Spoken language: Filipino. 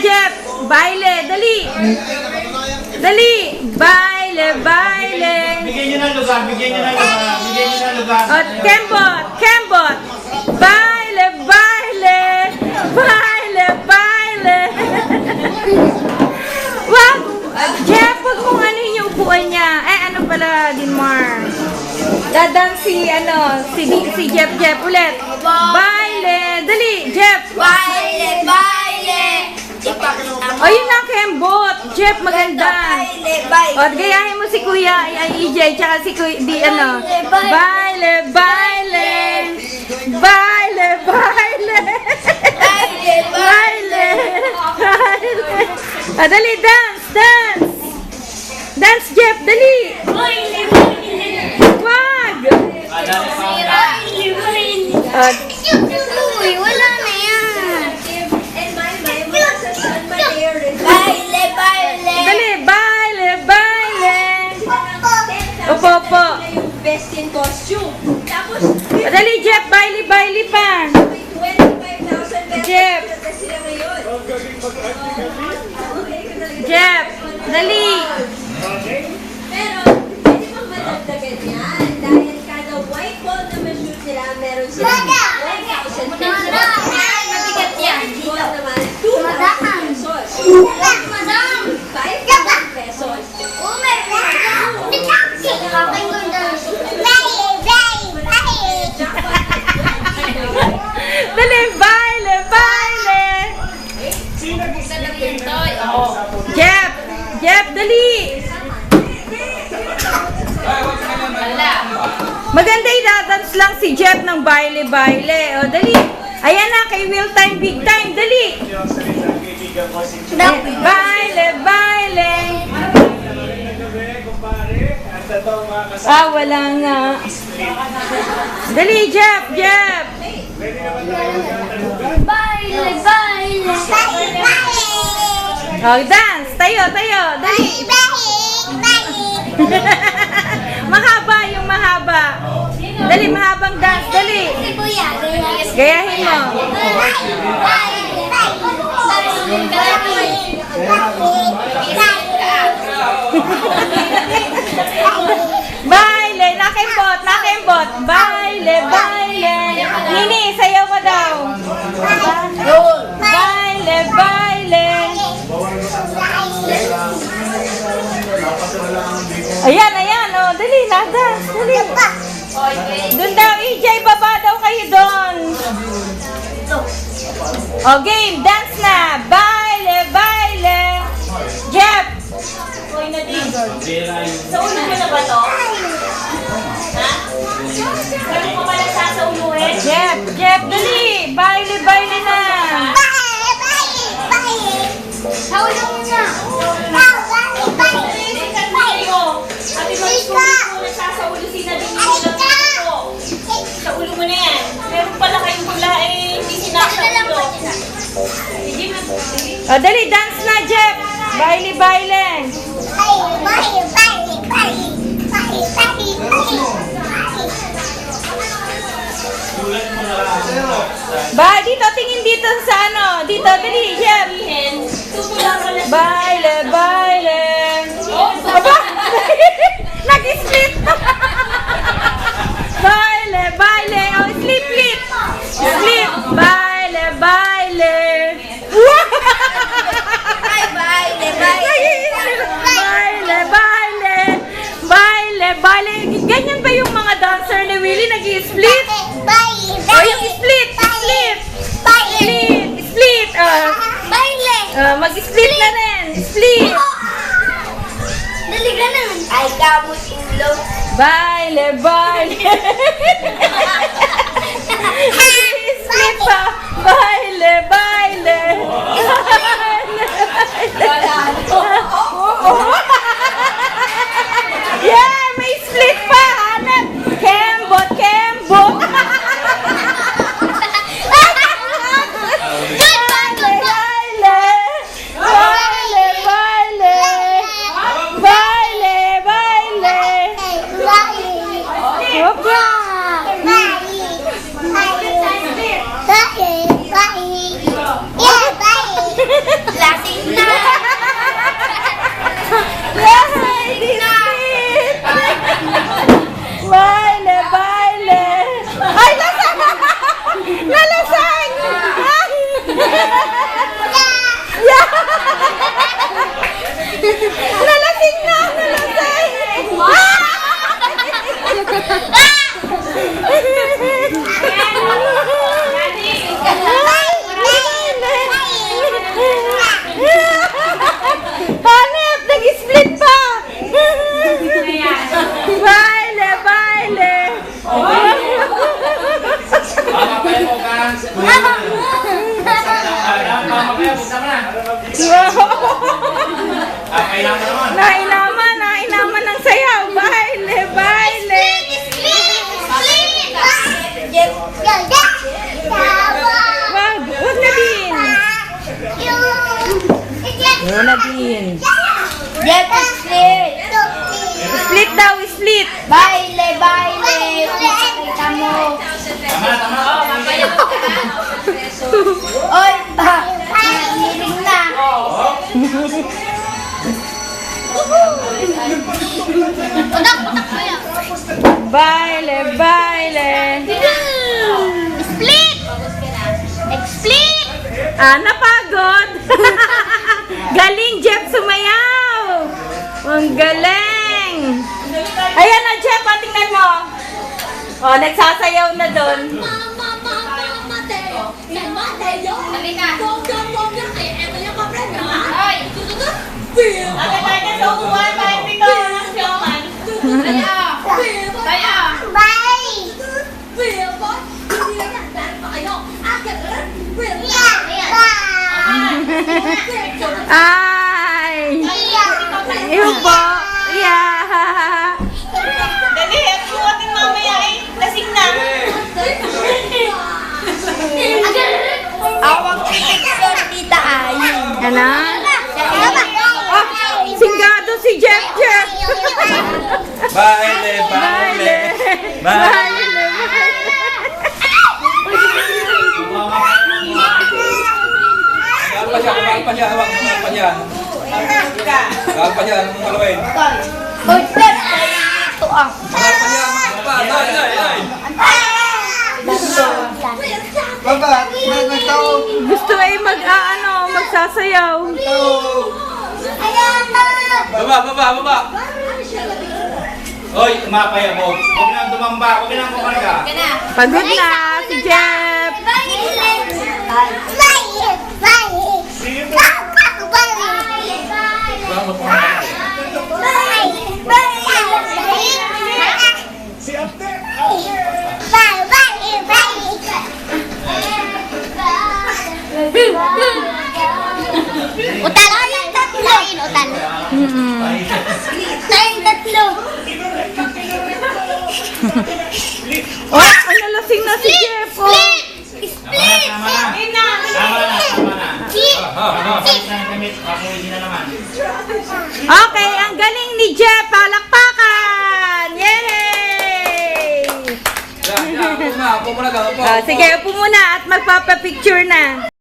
Jeff. Baile. Dali. Dali. Baile, baile. Bigyan nyo ng lugar, bigyan nyo ng lugar, bigyan nyo ng lugar. At Kembot. Kembot. Baile, baile. Baile, baile. Wag. Jeff, wag mong ano yung upuan niya. Ano pala, Dinmar? Dadang si Jeff ulit. Baile. Dali, Jeff. Baile, baile. O, yun na, Kembot. Jeff, maganda. Baile, baile. O, gayahin mo si Kuya EJ, tsaka si Kuya, baile, baile. Baile, baile. Baile, Baile. Baile. Dali, dance, dance. Dance, Jeff, dali. Baile, baile. Wag. Baile, baile. Uy, wala na yan. Baile, baile. Dali, baile, baile. Opo, opo. Best in costume. Tapos, Dali, Jeff, baile, baile pa. 25,000 pesos. Jeff. Na sila ngayon. Jeff, dali. Pero, pwede bang madagdagan yan? Dahil kada white ball na ma-shoot nila, meron sila 1,000 pesos. Mabigat yan. Ball naman, 2,000 pesos. 5,000 pesos. Dali, baile, baile. Jeff, Jeff, dali. Maganda idadance lang si Jeff ng baile-baile. O, dali. Ayan na, kay Will Time, Big Time. Dali. Baile, baile. Wala nga. Dali, Jeff, Jeff. Baile, baile. O, dance. Tayo, tayo. Dali. Mahaba yung mahaba. Dali, mahabang dance. Dali. Si Kuya, Gayahin mo. Baile, nakembot, nakembot. Baile, baile. Nini, sayaw ka daw. Baile, baile. Ayan, ayan. O, dali, nada. Dali. Doon daw, EJ, baba daw kayo doon. O, game, dance na. Baile, baile. Jeff. Sa ulo mo na ba to? Ha? Kaya mo pala sasauluhin? Jeff, Jeff, dali. Baile, baile na. Sa ulo mo na. Ate magsulit mo na sasaulo sinadin mo lang ito. Sa ulo mo na yan. Meron pala kayong hula hindi sinasaulo. Hindi mo. O, dali, dance na, Jeff. Baile, baile. Ba, dito, tingin dito sa ano. Dito, dali, Jeff. Tumula pala sa Baile, baile. Aba, nag-split. Baile, baile. O, slip, slip. Slip. Baile, baile. baile, baile. Baile, baile. Baile, baile. Ganyan ba yung mga dancer ni Willie? Nag-split? O, yung split. Split. Split. Split. Mag-split na rin. Split. Dali ka na. Ay, kamot ulo. Baile, baile. Split pa. Baile, baile. Yeah, may split pa. Hanap. Kembot, kembot. Bye. Ah, kailangan naman. Nainaman ng sayaw. Baile, baile. Wag na din. Wag na din. Split daw, split. Baile, baile. Kita mo. Tama na, tama na. Oy, hiling na. Baile, baile. Split! Split! Ah, napagod. Galing, Jeff, sumayaw. Ang galing. Ayan na, Jeff, tingnan mo. Oh, nagsasayaw na doon. Ate tayo na sa upuan, tayo dito. Nasyaman. Ay! Yung po. Yeah. Dali, ang suwatin mamaya ay lasing na. Awang picture, tita Ay. Ano? Oh, singgado si Jeff. Baile, baile. Baile. Mahal pa siya, mahal pa siya, hawak, mahal pa siya. Mahal pa siya, anong malawin? Oy, Pep, ito ah. Mahal pa siya, mahal pa. Ay. Gusto ay magsasayaw. Baba. Hoy, umapay ako. Huwag na dumamba. Huwag na kumarga. Pagod na si Jeff. Utal! Lain, utal. Tayong tatlo. Oh, nalasing na si Jeff. Oh. Split! Tama na. Tama na. Balik na ng gamit. Ako hindi na naman. Okay, ang galing ni Jeff. Palakpakan! Yay! Upo muna ka, upo. Sige, upo muna at magpapapicture na.